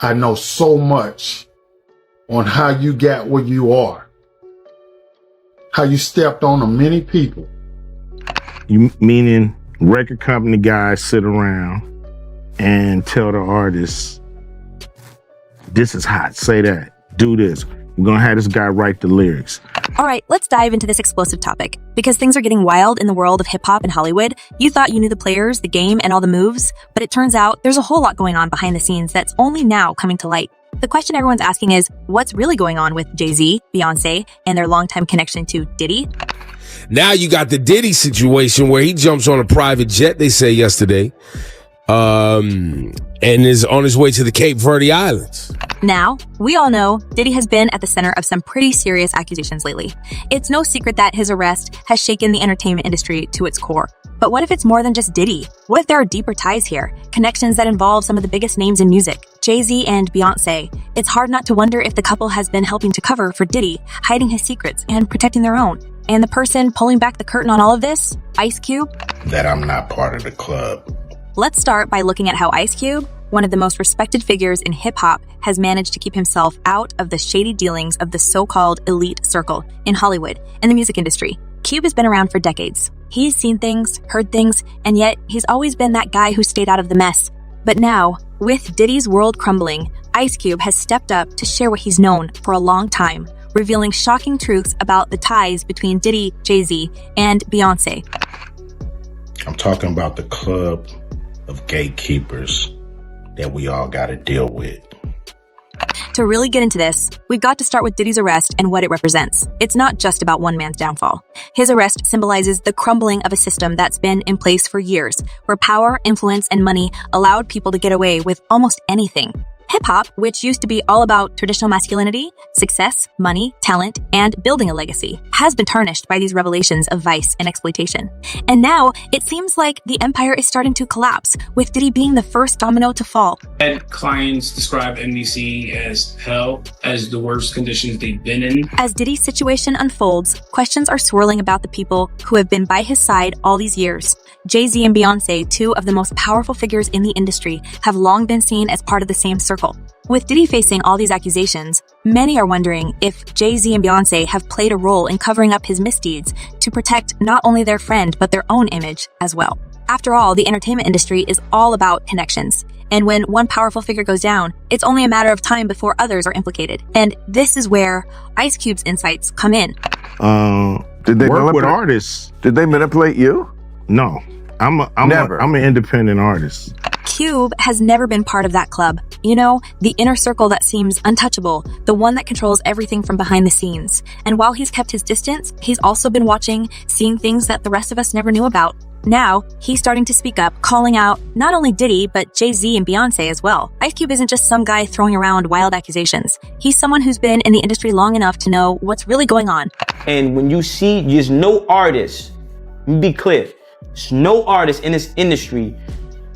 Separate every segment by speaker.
Speaker 1: I know so much on how you got where you are, how you stepped on many people.
Speaker 2: You meaning record company guys sit around and tell the artists, this is hot, say that, do this. We're gonna have this guy write the lyrics.
Speaker 3: All right, let's dive into this explosive topic. Because things are getting wild in the world of hip-hop and Hollywood, you thought you knew the players, the game, and all the moves, but it turns out there's a whole lot going on behind the scenes that's only now coming to light. The question everyone's asking is, what's really going on with Jay-Z, Beyoncé, and their longtime connection to Diddy?
Speaker 4: Now you got the Diddy situation where he jumps on a private jet, they say yesterday, and is on his way to the Cape Verde Islands.
Speaker 3: Now, we all know Diddy has been at the center of some pretty serious accusations lately. It's no secret that his arrest has shaken the entertainment industry to its core. But what if it's more than just Diddy? What if there are deeper ties here? Connections that involve some of the biggest names in music, Jay-Z and Beyoncé. It's hard not to wonder if the couple has been helping to cover for Diddy, hiding his secrets and protecting their own. And the person pulling back the curtain on all of this? Ice Cube?
Speaker 1: That I'm not part of the club.
Speaker 3: Let's start by looking at how Ice Cube, one of the most respected figures in hip-hop, has managed to keep himself out of the shady dealings of the so-called elite circle in Hollywood and the music industry. Cube has been around for decades. He's seen things, heard things, and yet he's always been that guy who stayed out of the mess. But now, with Diddy's world crumbling, Ice Cube has stepped up to share what he's known for a long time, revealing shocking truths about the ties between Diddy, Jay-Z, and Beyoncé.
Speaker 1: I'm talking about the club of gatekeepers that we all got to deal with.
Speaker 3: To really get into this, we've got to start with Diddy's arrest and what it represents. It's not just about one man's downfall. His arrest symbolizes the crumbling of a system that's been in place for years, where power, influence, and money allowed people to get away with almost anything. Hip-hop, which used to be all about traditional masculinity, success, money, talent, and building a legacy, has been tarnished by these revelations of vice and exploitation. And now, it seems like the empire is starting to collapse, with Diddy being the first domino to fall.
Speaker 5: Clients describe NBC as hell, as the worst conditions they've been in.
Speaker 3: As Diddy's situation unfolds, questions are swirling about the people who have been by his side all these years. Jay-Z and Beyoncé, two of the most powerful figures in the industry, have long been seen as part of the same circle. With Diddy facing all these accusations, many are wondering if Jay-Z and Beyoncé have played a role in covering up his misdeeds to protect not only their friend, but their own image as well. After all, the entertainment industry is all about connections. And when one powerful figure goes down, it's only a matter of time before others are implicated. And this is where Ice Cube's insights come in.
Speaker 2: Did they work with artists?
Speaker 6: Did they manipulate you?
Speaker 2: No. I'm an independent artist.
Speaker 3: Cube has never been part of that club. You know, the inner circle that seems untouchable, the one that controls everything from behind the scenes. And while he's kept his distance, he's also been watching, seeing things that the rest of us never knew about. Now, he's starting to speak up, calling out not only Diddy, but Jay-Z and Beyoncé as well. Ice Cube isn't just some guy throwing around wild accusations. He's someone who's been in the industry long enough to know what's really going on.
Speaker 7: And when you see, there's no artist, let me be clear, there's no artist in this industry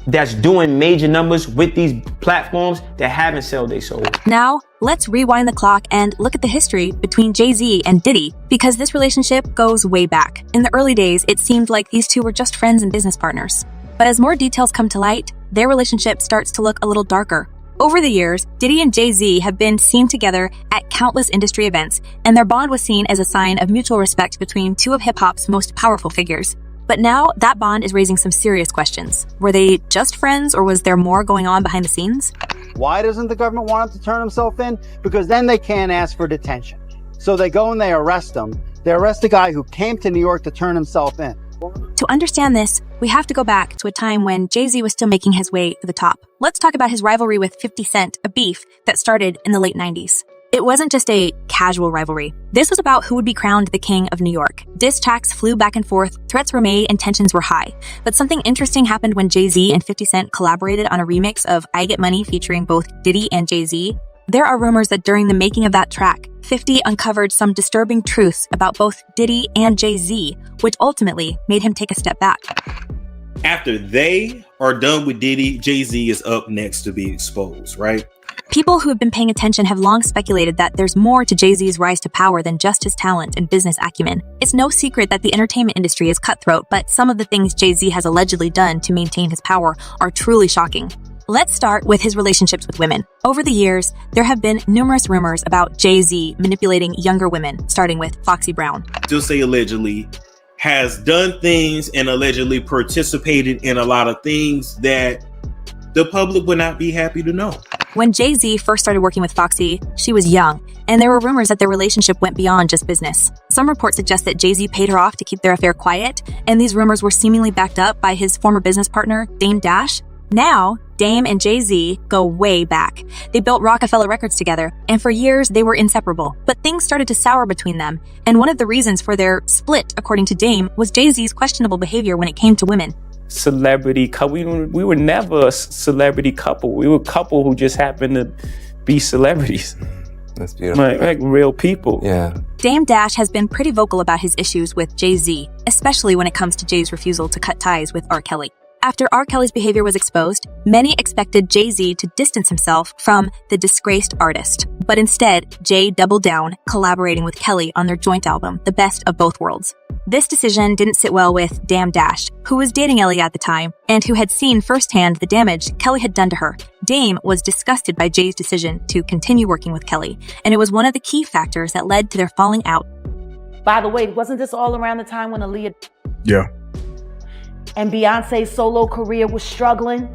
Speaker 7: that's doing major numbers with these platforms that haven't sold their soul.
Speaker 3: Now, let's rewind the clock and look at the history between Jay-Z and Diddy, because this relationship goes way back. In the early days, it seemed like these two were just friends and business partners. But as more details come to light, their relationship starts to look a little darker. Over the years, Diddy and Jay-Z have been seen together at countless industry events, and their bond was seen as a sign of mutual respect between two of hip-hop's most powerful figures. But now, that bond is raising some serious questions. Were they just friends, or was there more going on behind the scenes?
Speaker 8: Why doesn't the government want him to turn himself in? Because then they can't ask for detention. So they go and they arrest him. They arrest the guy who came to New York to turn himself in.
Speaker 3: To understand this, we have to go back to a time when Jay-Z was still making his way to the top. Let's talk about his rivalry with 50 Cent, a beef that started in the late 90s. It wasn't just a casual rivalry. This was about who would be crowned the king of New York. Diss tracks flew back and forth, threats were made, and tensions were high. But something interesting happened when Jay-Z and 50 Cent collaborated on a remix of I Get Money featuring both Diddy and Jay-Z. There are rumors that during the making of that track, 50 uncovered some disturbing truths about both Diddy and Jay-Z, which ultimately made him take a step back.
Speaker 9: After they are done with Diddy, Jay-Z is up next to be exposed, right?
Speaker 3: People who have been paying attention have long speculated that there's more to Jay-Z's rise to power than just his talent and business acumen. It's no secret that the entertainment industry is cutthroat, but some of the things Jay-Z has allegedly done to maintain his power are truly shocking. Let's start with his relationships with women. Over the years, there have been numerous rumors about Jay-Z manipulating younger women, starting with Foxy Brown.
Speaker 9: Still say allegedly, has done things and allegedly participated in a lot of things that the public would not be happy to know.
Speaker 3: When Jay-Z first started working with Foxy, she was young, and there were rumors that their relationship went beyond just business. Some reports suggest that Jay-Z paid her off to keep their affair quiet, and these rumors were seemingly backed up by his former business partner, Dame Dash. Now, Dame and Jay-Z go way back. They built Rockefeller Records together, and for years they were inseparable. But things started to sour between them, and one of the reasons for their split, according to Dame, was Jay-Z's questionable behavior when it came to women.
Speaker 6: Celebrity couple. We were never a celebrity couple. We were a couple who just happened to be celebrities.
Speaker 10: That's beautiful.
Speaker 6: Like real people.
Speaker 10: Yeah.
Speaker 3: Dame Dash has been pretty vocal about his issues with Jay-Z, especially when it comes to Jay's refusal to cut ties with R. Kelly. After R. Kelly's behavior was exposed, many expected Jay-Z to distance himself from the disgraced artist. But instead, Jay doubled down, collaborating with Kelly on their joint album, The Best of Both Worlds. This decision didn't sit well with Dame Dash, who was dating Ellie at the time, and who had seen firsthand the damage Kelly had done to her. Dame was disgusted by Jay's decision to continue working with Kelly, and it was one of the key factors that led to their falling out.
Speaker 11: By the way, wasn't this all around the time when Aaliyah and Beyonce's solo career was struggling?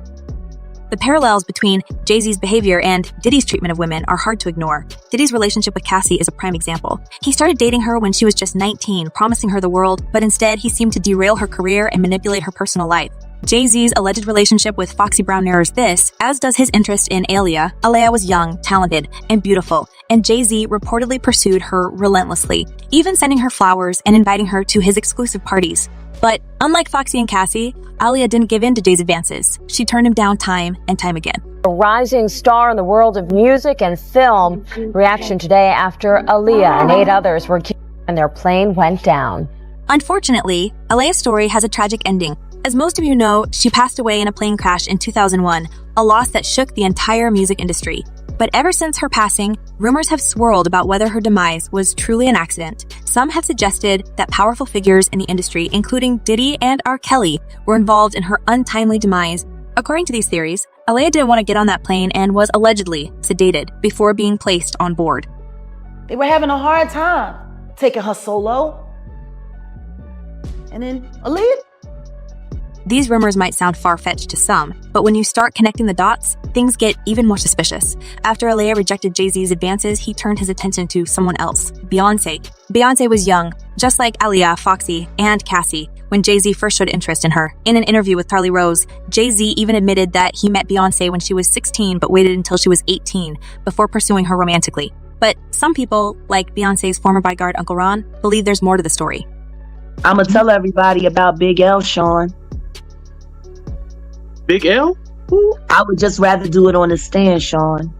Speaker 3: The parallels between Jay-Z's behavior and Diddy's treatment of women are hard to ignore. Diddy's relationship with Cassie is a prime example. He started dating her when she was just 19, promising her the world, but instead he seemed to derail her career and manipulate her personal life. Jay-Z's alleged relationship with Foxy Brown mirrors this, as does his interest in Aaliyah. Aaliyah was young, talented, and beautiful, and Jay-Z reportedly pursued her relentlessly, even sending her flowers and inviting her to his exclusive parties. But unlike Foxy and Cassie, Aaliyah didn't give in to Jay's advances. She turned him down time and time again.
Speaker 12: A rising star in the world of music and film. Reaction today after Aaliyah and 8 others were killed and their plane went down.
Speaker 3: Unfortunately, Aaliyah's story has a tragic ending. As most of you know, she passed away in a plane crash in 2001, a loss that shook the entire music industry. But ever since her passing, rumors have swirled about whether her demise was truly an accident. Some have suggested that powerful figures in the industry, including Diddy and R. Kelly, were involved in her untimely demise. According to these theories, Aaliyah didn't want to get on that plane and was allegedly sedated before being placed on board.
Speaker 11: They were having a hard time taking her solo. And then Aaliyah.
Speaker 3: These rumors might sound far-fetched to some, but when you start connecting the dots, things get even more suspicious. After Aaliyah rejected Jay-Z's advances, he turned his attention to someone else, Beyoncé. Beyoncé was young, just like Aaliyah, Foxy, and Cassie, when Jay-Z first showed interest in her. In an interview with Charlie Rose, Jay-Z even admitted that he met Beyoncé when she was 16 but waited until she was 18 before pursuing her romantically. But some people, like Beyoncé's former bodyguard Uncle Ron, believe there's more to the story.
Speaker 13: I'ma tell everybody about Big L, Sean.
Speaker 10: Big L?
Speaker 13: I would just rather do it on the stand, Sean.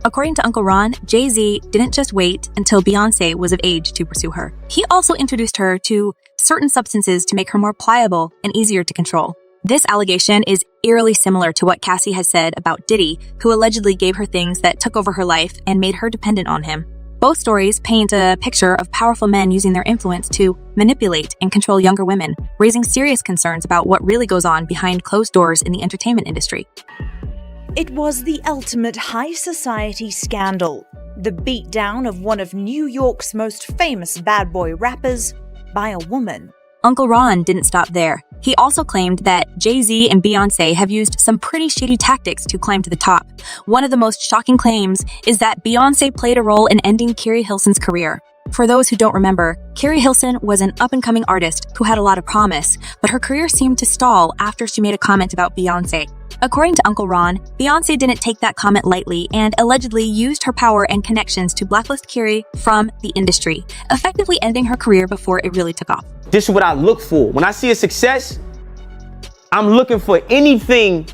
Speaker 3: According to Uncle Ron, Jay-Z didn't just wait until Beyoncé was of age to pursue her. He also introduced her to certain substances to make her more pliable and easier to control. This allegation is eerily similar to what Cassie has said about Diddy, who allegedly gave her things that took over her life and made her dependent on him. Both stories paint a picture of powerful men using their influence to manipulate and control younger women, raising serious concerns about what really goes on behind closed doors in the entertainment industry.
Speaker 14: It was the ultimate high society scandal, the beatdown of one of New York's most famous bad boy rappers by a woman.
Speaker 3: Uncle Ron didn't stop there. He also claimed that Jay-Z and Beyoncé have used some pretty shady tactics to climb to the top. One of the most shocking claims is that Beyoncé played a role in ending Keri Hilson's career. For those who don't remember, Keri Hilson was an up-and-coming artist who had a lot of promise, but her career seemed to stall after she made a comment about Beyoncé. According to Uncle Ron, Beyoncé didn't take that comment lightly and allegedly used her power and connections to blacklist Keri from the industry, effectively ending her career before it really took off.
Speaker 7: This is what I look for. When I see a success, I'm looking for anything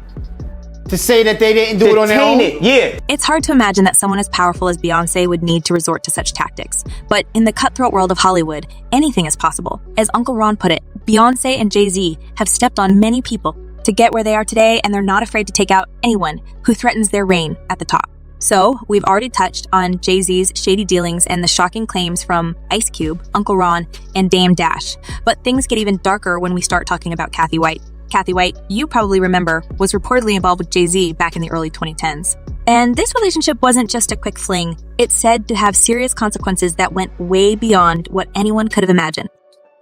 Speaker 15: to say that they didn't do it on their own.
Speaker 7: Yeah.
Speaker 3: It's hard to imagine that someone as powerful as Beyoncé would need to resort to such tactics. But in the cutthroat world of Hollywood, anything is possible. As Uncle Ron put it, Beyoncé and Jay-Z have stepped on many people to get where they are today, and they're not afraid to take out anyone who threatens their reign at the top. So, we've already touched on Jay-Z's shady dealings and the shocking claims from Ice Cube, Uncle Ron, and Dame Dash. But things get even darker when we start talking about Kathy White. Kathy White, you probably remember, was reportedly involved with Jay-Z back in the early 2010s. And this relationship wasn't just a quick fling. It's said to have serious consequences that went way beyond what anyone could have imagined.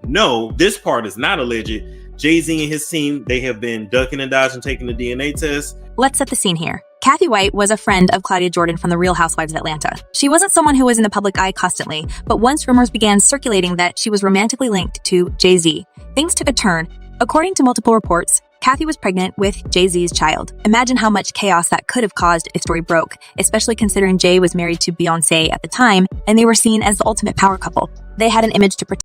Speaker 9: No, this part is not alleged. Jay-Z and his team, they have been ducking and dodging taking the DNA test.
Speaker 3: Let's set the scene here. Kathy White was a friend of Claudia Jordan from The Real Housewives of Atlanta. She wasn't someone who was in the public eye constantly, but once rumors began circulating that she was romantically linked to Jay-Z, things took a turn. According to multiple reports, Kathy was pregnant with Jay-Z's child. Imagine how much chaos that could have caused if the story broke, especially considering Jay was married to Beyoncé at the time, and they were seen as the ultimate power couple. They had an image to protect.